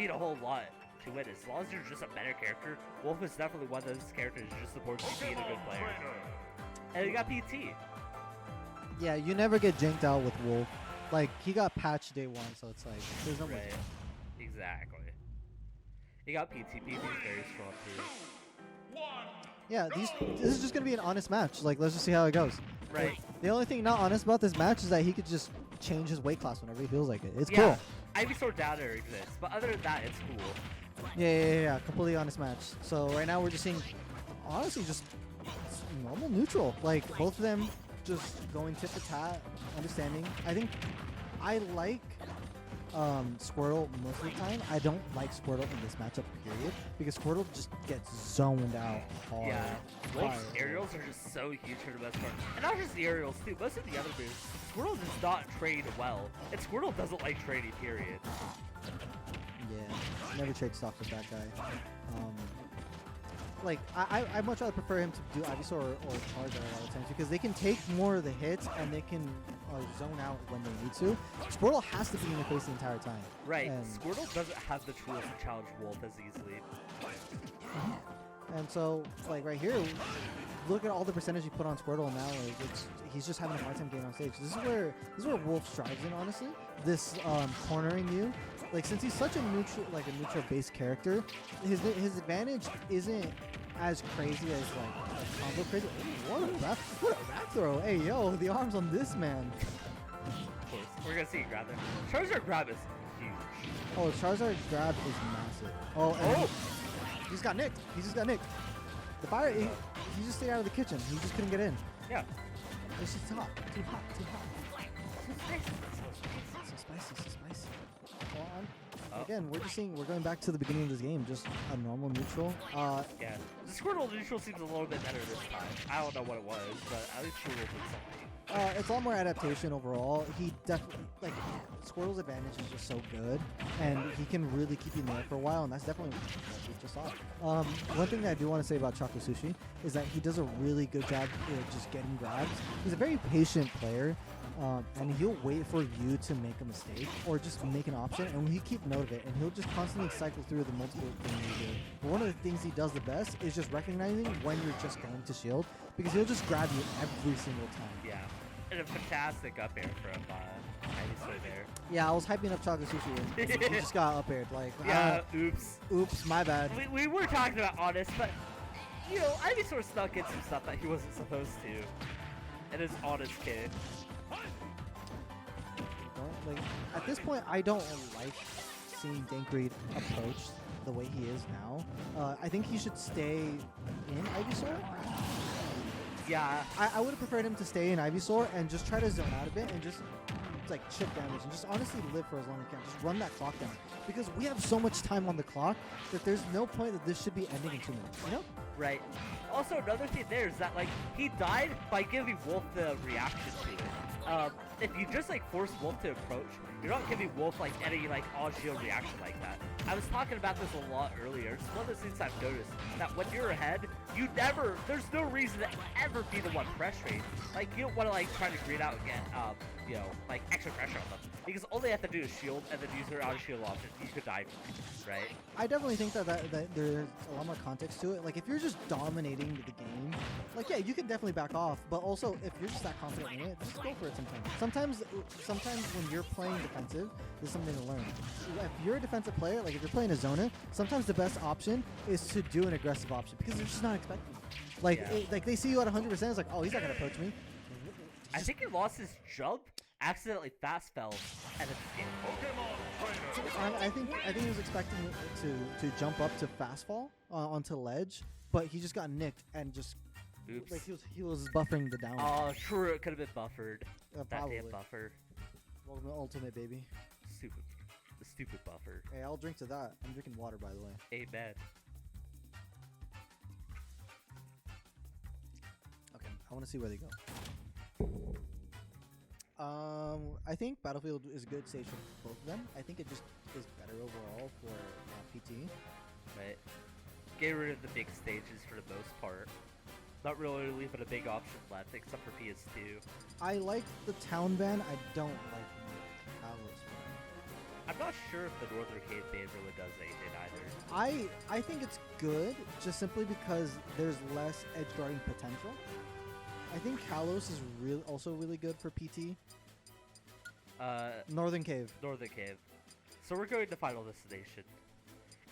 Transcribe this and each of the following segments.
need a whole lot to win. As long as you're just a better character, Wolf is definitely one of those characters who just supports you being a good player. And you got PT. Yeah, you never get janked out with Wolf. Like, he got patched day 1, so it's like, there's no way. Exactly. You got PT. PT is very strong too. Yeah, this is just going to be an honest match. Like, let's just see how it goes. Right. Like, the only thing not honest about this match is that he could just change his weight class whenever he feels like it. It's yeah, cool. Ivysaur down there exists, but other than that, it's cool. Yeah. Completely honest match. So right now we're just seeing, honestly, just normal neutral. Like, both of them just going tit for tat, understanding. I think I like Squirtle most of the time. I don't like Squirtle in this matchup, period, because Squirtle just gets zoned out hard. Yeah, Wolf's aerials are just so huge for the most part. And not just the aerials, too. Most of the other moves, Squirtle does not trade well. And Squirtle doesn't like trading, period. Yeah, never trade stocks with that guy. Like, I much rather prefer him to do Ivysaur or Charizard a lot of times because they can take more of the hits and they can zone out when they need to. Squirtle has to be in the face the entire time. Right. And Squirtle doesn't have the tools to challenge Wolf as easily. And so, like, right here, look at all the percentage he put on Squirtle now. Like, he's just having a hard time getting on stage. This is where Wolf strives in, honestly. This cornering you. Like, since he's such a neutral based character, his advantage isn't as crazy as like combo crazy. Ooh, what a back throw! Hey yo, the arms on this man. Of course, we're gonna see it grab there. Charizard grab is huge. Oh, Charizard grab is massive. Oh, and he just got nicked. He just got nicked. The fire. He just stayed out of the kitchen. He just couldn't get in. Yeah. It's just hot. Too hot. So spicy. Again, we're going back to the beginning of this game, just a normal neutral. Yeah, the Squirtle neutral seems a little bit better this time. I don't know what it was, but at least Squirtle did something. It's a lot more adaptation overall. He definitely, like, Squirtle's advantage is just so good, and he can really keep you in there for a while, and that's definitely what we just saw. One thing that I do want to say about Chocolate Sushi is that he does a really good job of just getting grabs. He's a very patient player. And he'll wait for you to make a mistake or just make an option, and he keep note of it, and he'll just constantly cycle through the multiple things you do. But one of the things he does the best is just recognizing when you're just going to shield, because he'll just grab you every single time. Yeah, and a fantastic up air from Ivysaur there. Yeah, I was hyping up Chocolate Sushi, and he just got up aired. Like, yeah, oops, my bad. We were talking about honest, but you know, Ivysaur snuck in some stuff that he wasn't supposed to, and his honest kid. Like, at this point, I don't like seeing DankGreed approach the way he is now. I think he should stay in Ivysaur. Yeah. I would have preferred him to stay in Ivysaur and just try to zone out a bit and just like chip damage and just honestly live for as long as you can. Just run that clock down. Because we have so much time on the clock that there's no point that this should be ending in 2 minutes, you know? Right. Also, another thing there is that, like, he died by giving Wolf the reaction to it. If you just, like, force Wolf to approach, you're not giving Wolf, like, any, like, on-shield reaction like that. I was talking about this a lot earlier. It's one of those things I've noticed, that when you're ahead, there's no reason to ever be the one frustrated. Like, you don't want to, like, try to green out and get, you know, like, extra pressure on them. Because all they have to do is shield, and then use their out-of-shield option. You could die from it, right? I definitely think that there's a lot more context to it. Like, if you're just dominating the game, like, yeah, you can definitely back off. But also, if you're just that confident in it, just go for it sometimes. Sometimes when you're playing defensive, there's something to learn. If you're a defensive player, like if you're playing a zoner, sometimes the best option is to do an aggressive option because they're just not expecting it. Like, Yeah. Like they see you at 100%, it's like, oh, he's not going to approach me. I think he lost his jump, accidentally fast fell, and it's I think he was expecting to jump up to fast fall onto ledge, but he just got nicked and just oops. like he was buffering the down. Oh, true. It could have been buffered. That probably. damn buffer. Welcome to Ultimate, baby. The stupid buffer. Hey, I'll drink to that. I'm drinking water, by the way. Amen. Okay, I want to see where they go. I think Battlefield is a good stage for both of them. I think it just is better overall for PT. Right. Get rid of the big stages for the most part. Not really leaving a big option left, except for PS2. I like the town ban. I don't like Palace ban. I'm not sure if the Northern Cave ban really does I think it's good just simply because there's less edge guarding potential. I think Kalos is also really good for PT. Northern Cave. Northern Cave. So we're going to Final Destination.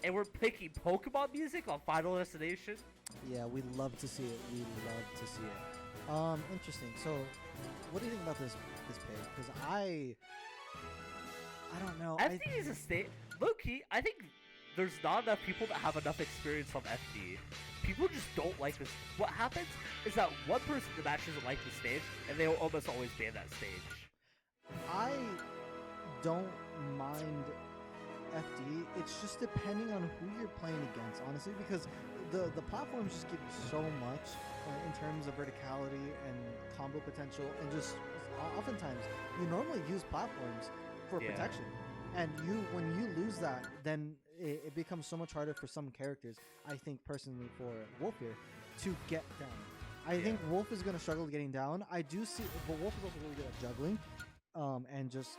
And we're picking Pokemon music on Final Destination? Yeah, we love to see it. We love to see it. Interesting. So, what do you think about this pick? Because I don't know. FD is a state. Low-key, I think there's not enough people that have enough experience on FD. People just don't like this. What happens is that one person in the match doesn't like the stage, and they will almost always ban that stage. I don't mind FD. It's just depending on who you're playing against, honestly, because the platforms just give you so much in terms of verticality and combo potential, and just oftentimes you normally use platforms for protection, and when you lose that, then it becomes so much harder for some characters. I think personally for Wolf here to get down. I think Wolf is going to struggle getting down. I do see, but Wolf is also really good at juggling. And just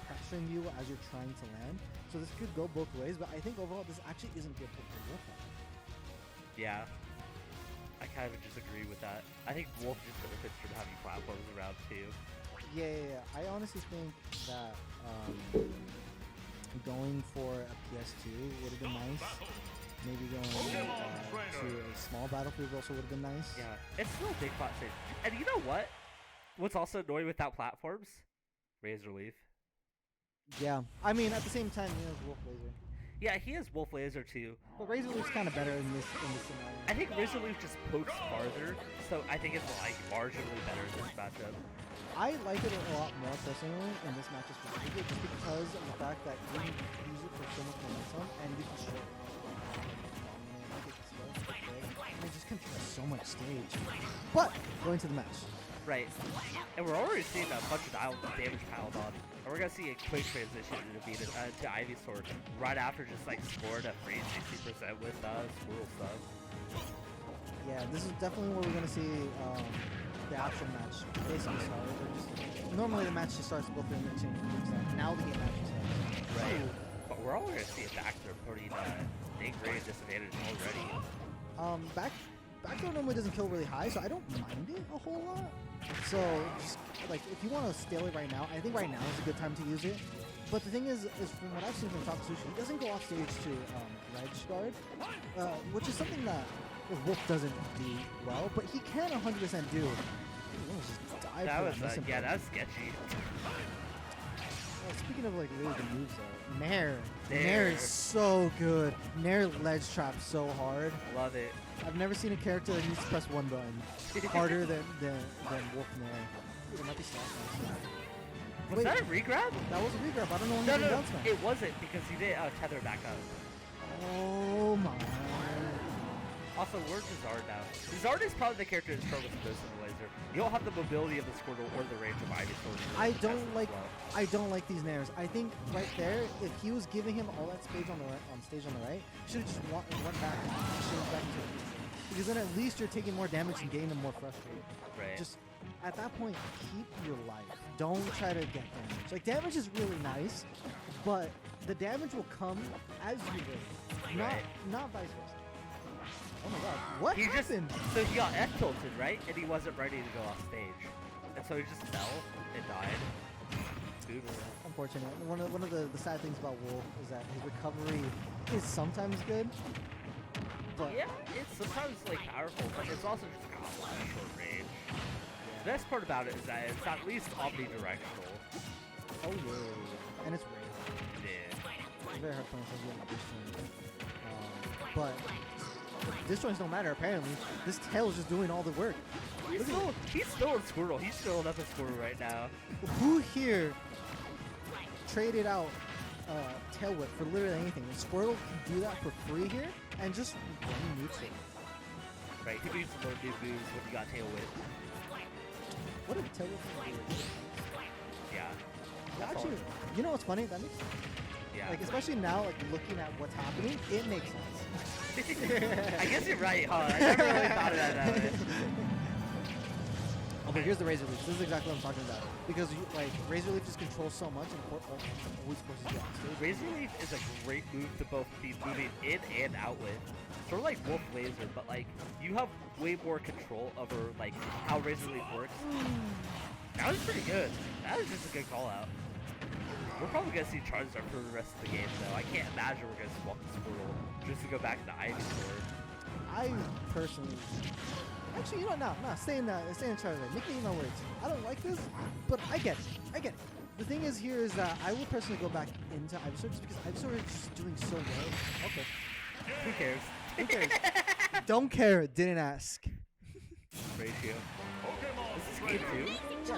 pressuring you as you're trying to land. So this could go both ways, but I think overall this actually isn't good for Wolf. Yeah, I kind of disagree with that. I think Wolf just benefits from having platforms around too. Yeah. I honestly think that going for a PS2 would have been nice. Maybe going to a small battlefield also would have been nice. Yeah, it's still a big flat stage. And you know what? What's also annoying without platforms? Razor Leaf. Yeah, I mean at the same time he has Wolf Laser. Yeah, he has Wolf Laser too. But Razor Leaf's kind of better in this scenario. I think Razor Leaf just pokes farther, so I think it's like marginally better in this matchup. I like it a lot more personally in this matchup specifically, just because of the fact that you can use it for so much momentum and you can show it. And it just controls so much stage. But going to the match. Right. And we're already seeing a bunch of damage piled on. And we're going to see a quick transition to Ivysaur right after just like scoring a free 60% with Squirrel stuff. Yeah, this is definitely where we're going to see the actual match basically start. Normally the match just starts both in the exchange. Now the game actually starts. Right. But we're all going to see a backdoor putting DankGreed disadvantage already. Backdoor normally doesn't kill really high, so I don't mind it a whole lot. So, just, like, if you want to steal it right now, I think right now is a good time to use it. But the thing is from what I've seen from Sushi, he doesn't go off stage to ledge guard, which is something that Wolf doesn't do well, but he can 100% do. That was sketchy. Speaking of like really good moves though, Nair is so good. Nair ledge traps so hard. Love it. I've never seen a character that needs to press one button harder than Wolf Nair. It might be Was that a regrab? That was a regrab. I don't know when No, it wasn't because he did tether back up. Oh my. Also, where's Zard now? Zard is probably the character that struggles the most in the laser. You don't have the mobility of the Squirtle or the range of Ivysaur. I don't like these Nairs. I think right there, if he was giving him all that space on stage on the right, should have just went back to it. Because then at least you're taking more damage and getting them more frustrated. Right. Just at that point, keep your life. Don't try to get damage. Like damage is really nice, but the damage will come as you raise, not vice versa. Oh my god, what happened? So he got F-tilted, right? And he wasn't ready to go off stage. And so he just fell and died. Super. Unfortunate. One of the sad things about Wolf is that his recovery is sometimes good. But yeah, it's sometimes like powerful, but it's also just got a lot of short range. Yeah. The best part about it is that it's at least omnidirectional. Oh yeah. And it's range. Yeah. It's very hard playing something but disjoints don't matter apparently. This tail is just doing all the work. He's still in Squirtle. He's still up in Squirtle right now. Who here traded out Tail Whip for literally anything? And Squirtle can do that for free here and just run neutral. Right, he needs some more new moves when you got Tail Whip. What did Tail Whip do? Yeah. Actually, you know what's funny? That makes sense. Yeah. Like, especially now, like, looking at what's happening, it makes sense. I guess you're right, huh? I never really thought of that way. Okay, here's the Razor Leaf. This is exactly what I'm talking about. Because like Razor Leaf just controls so much and always forces you off stage. Razor Leaf is a great move to both be moving in and out with. Sort of like Wolf Laser, but like you have way more control over like how Razor Leaf works. That was pretty good. That was just a good call out. We're probably gonna see Charizard for the rest of the game though. I can't imagine we're gonna swap the Squirtle just to go back to Ivysaur. I personally, actually, you know, no, stay in Charizard. Make me eat my words. I don't like this, but I get it. The thing is here is that I will personally go back into Ivysaur just because Ivysaur is just doing so well. Okay. Who cares? Who cares? Don't care. Didn't ask. Ratio. This is game 2.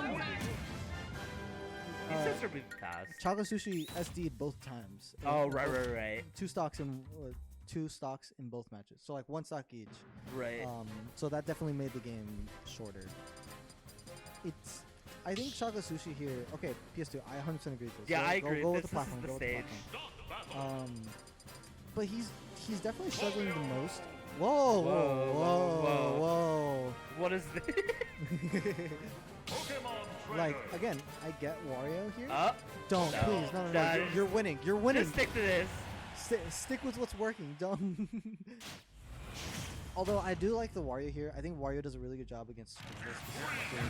These sets are moving fast. Chocolate Sushi SD'd both times. Oh, right. Two stocks in both matches. So like one stock each. Right. So that definitely made the game shorter. I think Chocolate Sushi here. Okay, PS2. I 100% agree with this. Yeah, I agree. Go with This the platform. is Go the with the stage. platform. But he's definitely struggling the most. Whoa. What is this? Like, again, I get Wario here. Don't, No. please. No. You're winning. Just stick to this. Stick with what's working. Don't. Although I do like the Wario here. I think Wario does a really good job against Squirtle specifically.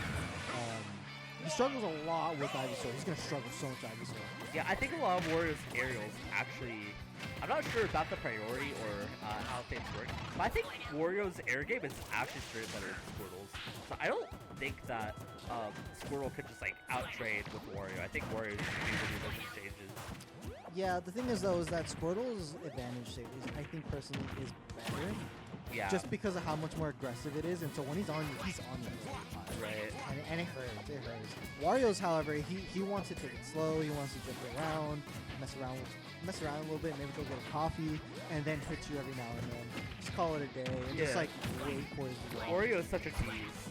He struggles a lot with Ivysaur. He's going to struggle so much with Ivysaur. Yeah, I think a lot of Wario's aerials actually... I'm not sure about the priority or how things work, but I think Wario's air game is actually straight better than Squirtle's. So I don't think that Squirtle could just like out-trade with Wario. I think Wario just needs to do those exchanges. Yeah, the thing is though is that Squirtle's advantage state is, I think personally, is better. Yeah. Just because of how much more aggressive it is, and so when he's on you, he's on you. Right. And it hurts. It hurts. Wario's, however, he wants to take it slow. He wants to drift around, mess around a little bit, maybe go get a coffee, and then hit you every now and then. Just call it a day, and just like wait for it to go. Wario is such a tease.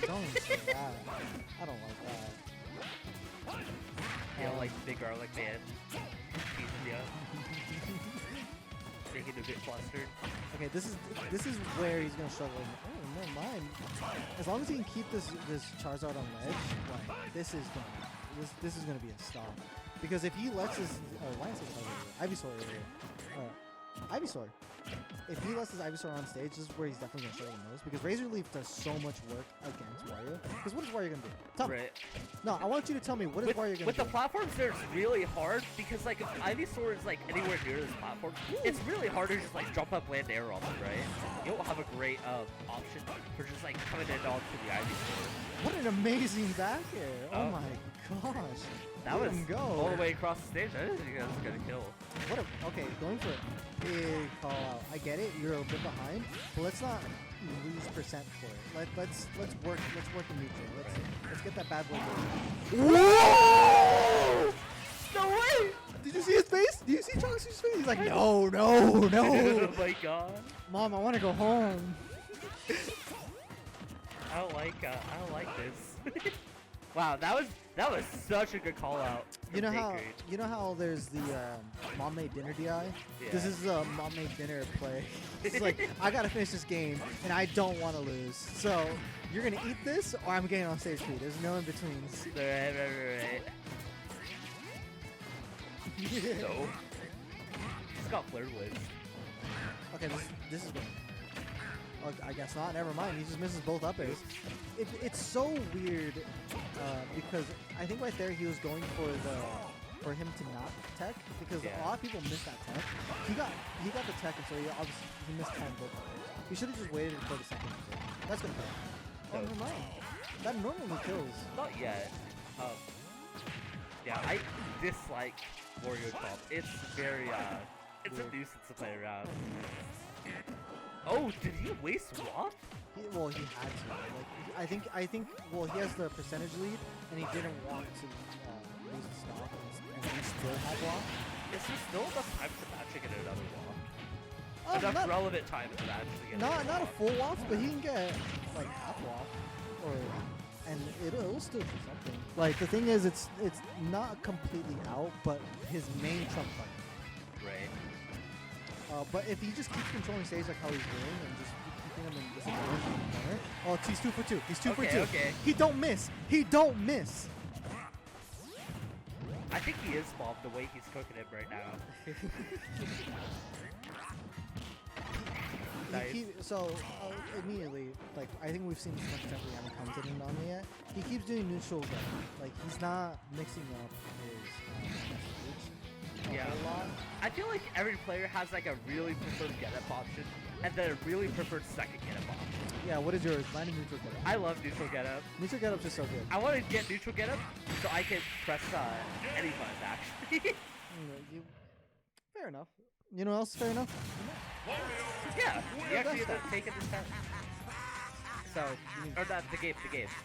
Don't say that. I don't like that. Yeah, like big garlic man. Teasing you. Making you a bit flustered. Okay, this is where he's gonna struggle. Oh, never mind. As long as he can keep this Charizard on ledge, like this is gonna be a stop. Because if he lets his Ivysaur if he lets his Ivysaur on stage, this is where he's definitely gonna struggle the most. Because Razor Leaf does so much work against Wario. Because what is Wario gonna do? Tell me. No, I want you to tell me what is Wario gonna do. With the platforms there, it's really hard because like if Ivysaur is like anywhere near this platform, it's really hard to just like jump up, land air on it, right? You don't have a great option for just like coming in onto the Ivysaur. What an amazing back air! Oh my gosh. That was go all the way across the stage. I didn't think that was gonna kill. Okay, going for a big call out. I get it, you're a bit behind, but let's not lose percent for it. Let's work in neutral. Let's get that bad boy going. Whoa! No way! Did you see his face? Do you see Chocolate Sushi's face? He's like, no. Oh my god. Mom, I want to go home. I don't like this. Wow, that was such a good call out. You know how there's the mom made dinner DI? Yeah. This is a mom made dinner play. It's like I gotta finish this game and I don't want to lose. So you're gonna eat this or I'm getting on stage 3. There's no in betweens. Right. No. It's got flared wings. Okay, this is good. Oh, I guess not. Never mind. He just misses both up airs. It's so weird because I think right there he was going for him to not tech because a lot of people missed that tech. He got the tech and so he missed time both airs. He should have just waited for the second. That's gonna kill. Oh, never mind. That normally kills. Not yet. Yeah, I dislike Wario Chomp. It's very it's a nuisance to play around. Oh, did he waste Waft? He had to. Like, I think. Well, he has the percentage lead, and he didn't want to lose the stock, and he still had Waft. Is there still enough time for matching in another Waft? Enough relevant time to matching it. Not a full Waft, but he can get like half Waft, and it'll still do something. Like the thing is, it's not completely out, but his main trump card. Right. But if he just keeps controlling stage like how he's doing and just keep catching him in this corner. Oh, he's 2 for 2. He's 2 for 2. Okay. He don't miss. He don't miss. I think he is bomb the way he's cooking him right now. Nice. Immediately, like, I think we've seen this much time we haven't commented on it yet. He keeps doing neutral get up. Like, he's not mixing up his Yeah. a lot. I feel like every player has like a really preferred get up option and then a really preferred second get up option. Yeah, what is yours? Mine is neutral get up. I love neutral get up. Neutral get up's just so good. I want to get neutral get up so I can press any button actually. Fair enough. You know what else is fair enough? Yeah, you actually that's end up taking this time. So, or not the game,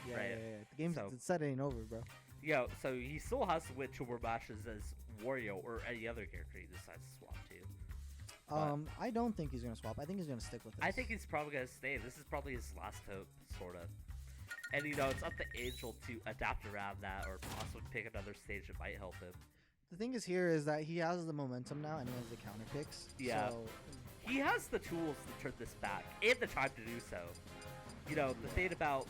Yeah, right? yeah. The game's So- the set ain't over, bro. Yo, so he still has to win 2 more matches as Wario or any other character he decides to swap to. I don't think he's gonna swap. I think he's gonna stick with this. I think he's probably gonna stay. This is probably his last hope, sorta. And you know, it's up to Angel to adapt around that or possibly pick another stage that might help him. the thing is here is that he has the momentum now and he has the counter picks. Yeah. So He has the tools to turn this back and the time to do so. You know, the thing about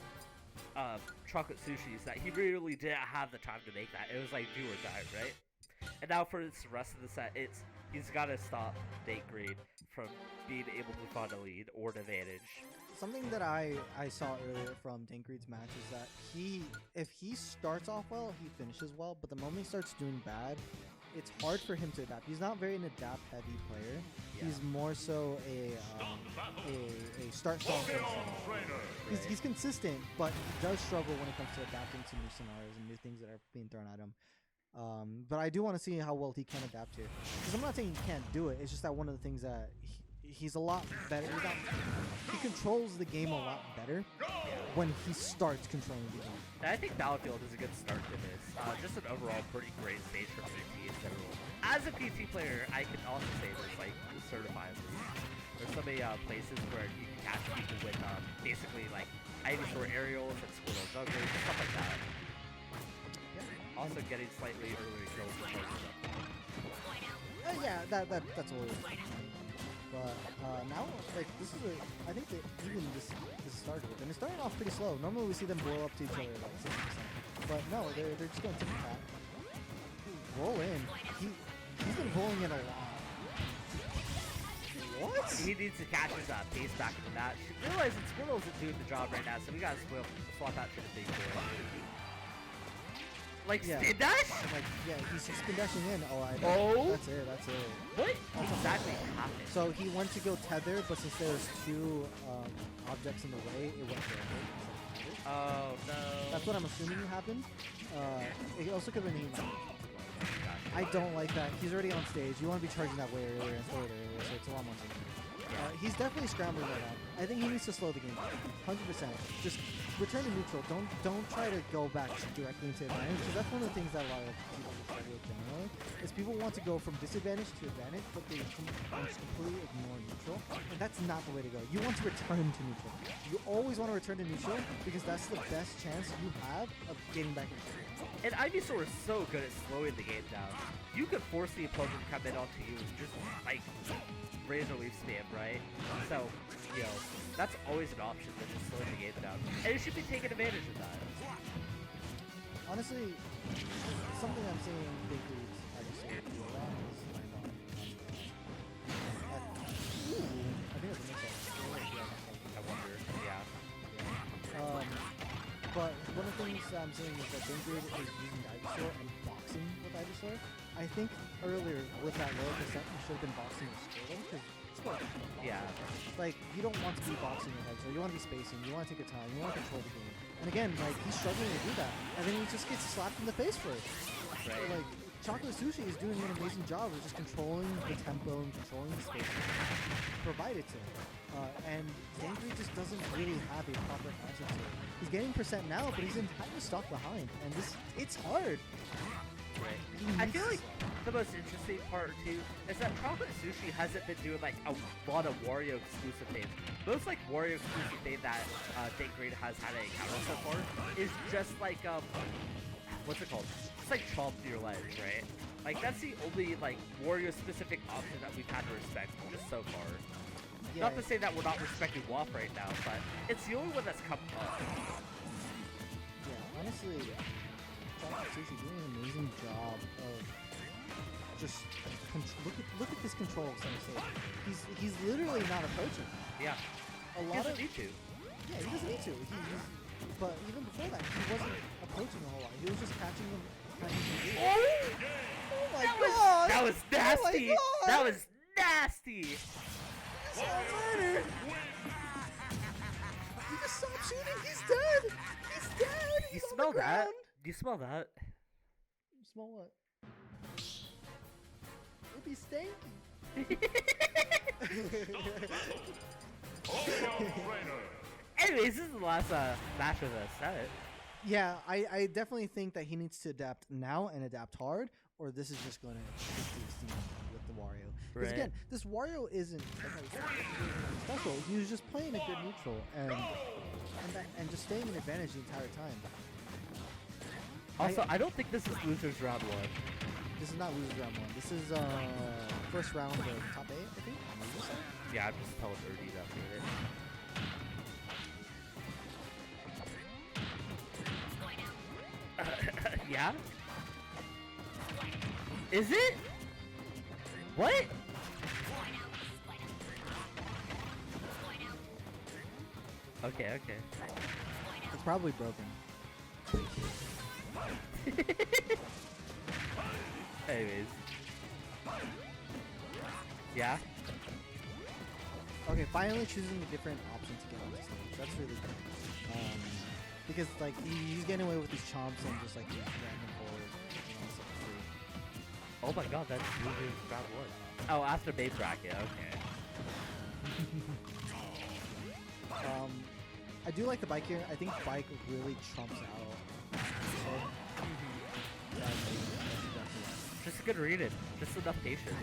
Chocolate Sushi is that he really didn't have the time to make that. It was like do or die, right? And now for the rest of the set, he's got to stop DankGreed from being able to find a lead or an advantage. something that I saw earlier from DankGreed's match is that if he starts off well, he finishes well, but the moment he starts doing bad, it's hard for him to adapt. He's not very an adapt heavy player. Yeah. He's more so a start finish. He's consistent, but he does struggle when it comes to adapting to new scenarios and new things that are being thrown at him. But I do want to see how well he can adapt to it. Because I'm not saying he can't do it. It's just that one of the things that he's a lot better. He controls the game a lot better when he starts controlling the game. And I think Battlefield is a good start to this. Just an overall pretty great stage for PT in general. As a PT player, I can also say this, like, certifiably. There's so many places where you can catch people with basically like Ivysaur aerials and Squirtle jugglers, stuff like that. Also getting slightly earlier kills with Yeah, that's always. But now, like, this is I think that even this started with, and it's starting off pretty slow. Normally we see them blow up to each other like 60%, but no, they're just going to tap. Roll in. He's been rolling in a lot. What? He needs to catch his pace back in the match. Realizing Squirtle isn't doing the job right now, so we gotta swap out to the big boy. Like, spin dash? Like, yeah, he's spin dashing in. Oh. That's it. What exactly happened? So he went to go tether, but since there's two objects in the way, it went there. Oh, no. That's what I'm assuming happened. It also could have been I don't like that. He's already on stage. You want to be charging that way earlier and throw it earlier, so it's a lot more simple. He's definitely scrambling right now. I think he needs to slow the game down. 100%. Just return to neutral. Don't try to go back directly into advantage, because that's one of the things that a lot of people struggle with generally, is people want to go from disadvantage to advantage, but they just completely ignore neutral, and that's not the way to go. You want to return to neutral. You always want to return to neutral, because that's the best chance you have of getting back into it. And Ivysaur is so good at slowing the game down. You could force the opponent to come in onto you and just, like, razor leaf spam, right? So, you know, that's always an option than just slowing the game down. And you should be taking advantage of that. Honestly, something I'm seeing DankGreed do a lot is land on. Ooh, I think that's a mix-up. I wonder, yeah. But one of the things I'm seeing is that DankGreed is using Ivysaur and boxing with Ivysaur. I think earlier with that lower percent, you should have been boxing with Squirtle, because Squirtle. Yeah. Like, you don't want to be boxing with Ivysaur. You want to be spacing. You want to take your time. You want to control the game. And again, like, he's struggling to do that. And then he just gets slapped in the face for it. Right. So, like, Chocolate Sushi is doing an amazing job of just controlling the tempo and controlling the space provided to him. And DankGreed just doesn't really have a proper answer to it. He's getting percent now, but he's entirely stuck behind. And it's hard. Right. I feel like the most interesting part too is that Chocolate Sushi hasn't been doing like a lot of Wario exclusive things. Most like Wario exclusive thing that DankGreed has had a encounter so far is just like what's it called? It's like chomp to your ledge, right? Like that's the only like Wario specific option that we've had to respect just so far. Yeah. Not to say that we're not respecting WAF right now, but it's the only one that's come up. Yeah, honestly, Chocolate Sushi doing an amazing job of just look at this control of center stage. He's literally not approaching. Yeah. A He lot doesn't of need to. yeah, he doesn't need to. But even before that, he wasn't approaching a whole lot. He was just catching them. Oh my god! That was nasty. Oh my god! That was nasty. You saw murder. You just stop shooting. He's dead. He's dead. You He's on smell the that? ground. Do you smell that? Smell what? It'd be stanky. Anyways, this is the last match of the set. Yeah, I definitely think that he needs to adapt now and adapt hard, or this is just going to shift his team with the Wario. Because Right. again, this Wario isn't special. He was just playing a good neutral and just staying in advantage the entire time. Also, I don't think this is losers round 1. This is not losers round 1. This is first round of top 8, I think. On the loser side. Yeah, I'm just telling Ernie that for it. Yeah? Is it? What? Okay, okay. It's probably broken. Anyways. Yeah? Okay, finally choosing a different option to get on the stage. That's really good. Because like he's getting away with these chomps and just like these random forward, stuff free. Oh my god, that's losers round 1. Oh, after base bracket, okay. I do like the bike here. I think bike really trumps out. That's exactly Just a good reading. Just enough patience.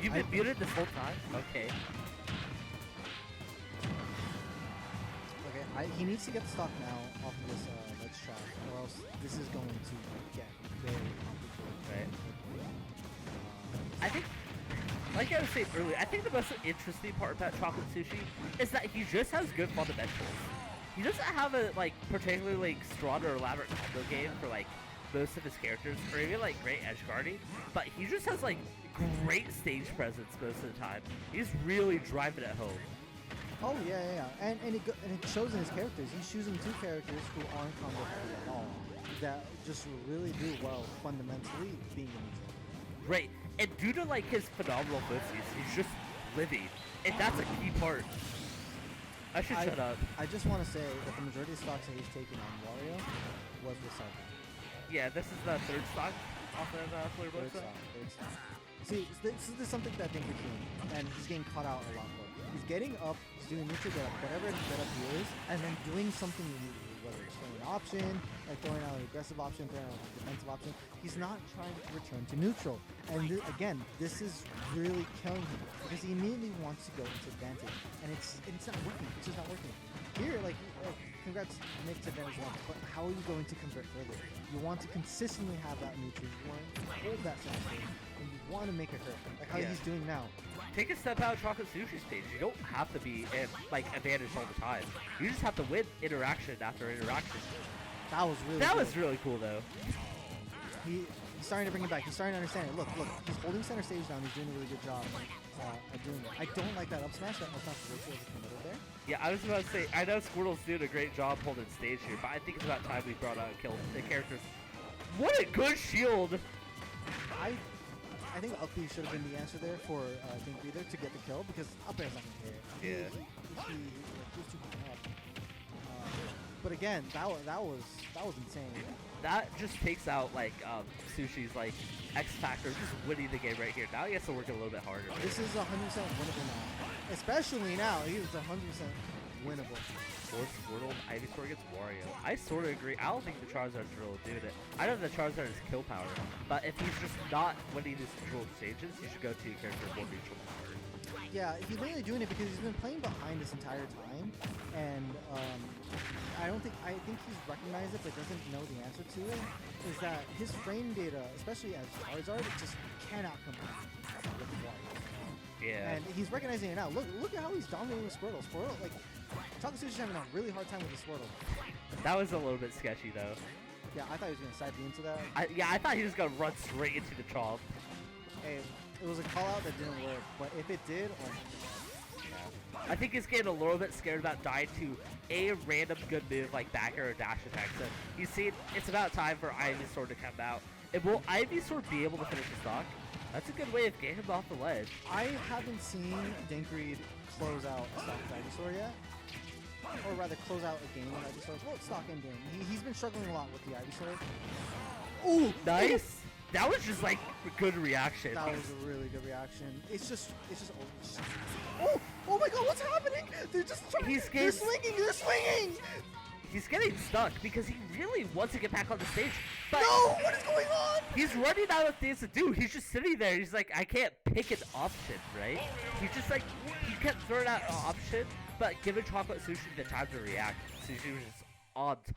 You've been muted this whole time? Okay. Okay, he needs to get the stock now off of this ledge trap, or else this is going to get very complicated. Right. I think, like I was saying earlier, I think the most interesting part about Chocolate Sushi is that he just has good fundamentals. He doesn't have a particularly strong or elaborate combo game for most of his characters, or even great edge guarding, but he just has great stage presence most of the time. He's really driving it home. Oh yeah. And it shows in his characters. He's choosing two characters who aren't combo heavy at all, that just really do well fundamentally being in neutral. Right, and due to his phenomenal boosties, he's just living, and that's a key part. I should shut up. I just want to say that the majority of stocks that he's taken on Wario was recycled. Yeah, this is the third stock off of Flare Third stock. See, this is something that DankGreed doing, and he's getting caught out a lot more. He's getting up, he's doing neutral get up, whatever get up he is, and then doing something immediately, whether it's throwing an option, throwing out an aggressive option, throwing out a defensive option. He's not trying to return to neutral. And again, this is really killing him because he immediately wants to go into advantage, and it's not working. It's just not working. Here, congrats, make to advantage once, but how are you going to convert further? You want to consistently have that neutral, you want to hold that sensation, and you want to make it hurt, like how he's doing now. Take a step out of Chocolate Sushi's page. You don't have to be in advantage all the time. You just have to win interaction after interaction. That was really That good. was really cool though. He's starting to bring it back. He's starting to understand it. Look, he's holding center stage down. He's doing a really good job at doing that. I don't like that up smash. That up smash is way too over the middle there. Yeah, I was about to say, I know Squirtle's doing a great job holding stage here, but I think it's about time we brought out kill the characters. What a good shield! I think up B should have been the answer there for DankGreed to get the kill because up air's not gonna hit. Yeah. He was too high up. But again, that was insane. That just takes out Sushi's X factor, just winning the game right here. Now he has to work a little bit harder. This is 100% winnable now. Especially now, he is 100% winnable. Or Squirtle, Ivysaur against Wario. I sort of agree. I don't think the Charizard's really doing it. I know the Charizard is kill power, but if he's just not winning these controlled stages, you should go to a character more neutral power. Yeah, he's mainly doing it because he's been playing behind this entire time, and I think he's recognized it but doesn't know the answer to it. Is that his frame data, especially as Charizard, it just cannot compete with Wario. Yeah. And he's recognizing it now. Look at how he's dominating with Squirtle. Squirtle, like, Takusushi's having a really hard time with the Squirtle. That was a little bit sketchy though. Yeah, I thought he was gonna side B into that. I thought he was gonna run straight into the chomp. Hey, it was a call out that didn't work, but if it did, oh my God. I think he's getting a little bit scared about dying to a random good move like back air or dash attack. So he's seen it's about time for Ivysaur to come out. And will Ivysaur be able to finish the stock? That's a good way of getting him off the ledge. I haven't seen DankGreed close out a stock Ivysaur yet. Or rather, close out a game with Ivysaur. Well, it's stock in game. He's been struggling a lot with the Ivysaur. Ooh! Nice! That was just like a good reaction. That was a really good reaction. It's just oh! Oh my God, what's happening? They're just they're swinging! He's getting stuck because he really wants to get back on the stage. But no! What is going on? He's running out of things to do. He's just sitting there. He's like, I can't pick an option, right? He's just like, he kept throwing out an option, but giving Chocolate Sushi the time to react. Sushi was just on top.